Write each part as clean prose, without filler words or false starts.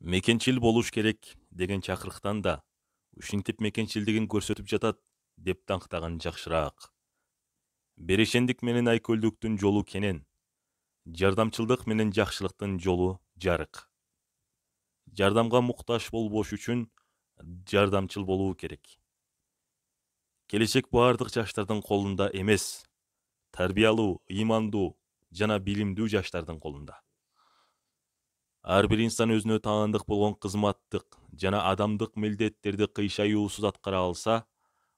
Мекенчил болуш керек деген чакырыктан да ушинтип мекенчилдигин көрсөтүп жатат деп таңктаган жакшыраак. Берешендик менен айкөлдүктүн жолу кенен, жардамчылдык менен жакшылыктын жолу жарык. Жардамга муктаж болбош үчүн жардамчыл болуу керек. Келечек баардык жаштардын колунда эмес, тарбиялуу, ыймандуу жана билимдүү жаштардын колунда. Ар бир инсан өзүнө таандык болгон кызматтык жана адамдык милдеттерди кыйшаюусуз аткара алса,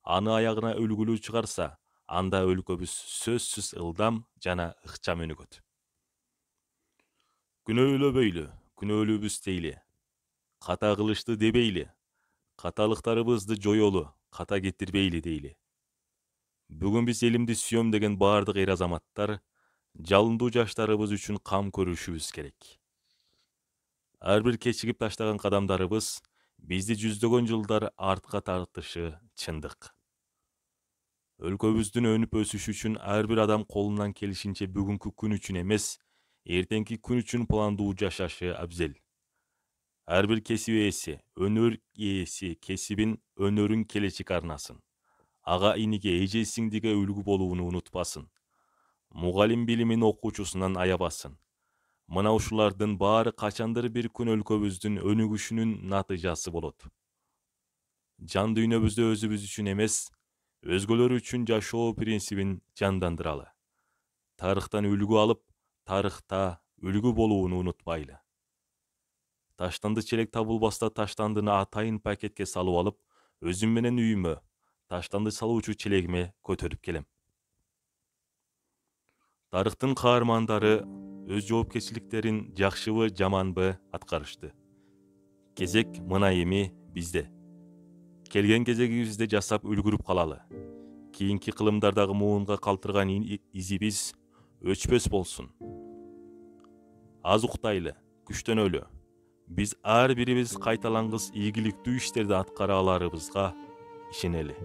аны аягына үлгүлүү чыгарса, анда өлкөбүз сөзсүз ылдам жана ыкчам өнүгөт. Күнөөлөбөйлү, күнөөлүүбүз дейли. Ката кылышты дебейли. Каталыктарыбызды жоёлу, ката кетирбейли дейли. Бүгүн биз элимди сүйөм деген баардык эр азаматтар жалындуу жаштарыбыз үчүн кам көрүшүбүз керек. Ар бир кечигип таштаган кадамдарыбыз бизди жүздөгөн жылдар артка тартышы чындык. Өлкөбүздүн өнүп өсүшү үчүн ар бир адам колунан келишинче бүгүнкү күн үчүн эмес, эртеңки күн үчүн пландуу жашашы абзел. Ар бир кесип ээси, өнөр ээси кесибин, өнөрүн келечекке арнасын. Ага иниге, эже сиңдиге үлгү болууну унутпасын. Мугалим билимин окуучусунан аябасын. Мына ушулардын баары качандыр бир күн өлкөбүздүн өнүгүшүнүн натыйжасы болот. Жан дүйнөбүздө өзүбүз үчүн эмес, өзгөлөр үчүн жашоо принцибин жандандыралы. Тарыхтан үлгү алып, тарыхта үлгү болууну унутпайлы. Таштанды челек табылбаста таштандыны атайын пакетке салып алып, өзүм менен үйүмө, таштанды салуучу челегиме көтөрүп келем. Тарыхтын каармандары өз жоопкерчиликтерин жакшыбы, жаманбы аткарышты. Кезек мына эми бизде. Келген кезегибизде жасап үлгүрүп калалы. Кийинки кылымдардагы муунга калтырган изибиз өчпөс болсун. Аз уктайлы, күчтөнөлү. Биз ар бирибиз кайталангыс ийгиликтүү иштерди аткара аларыбызга ишенели.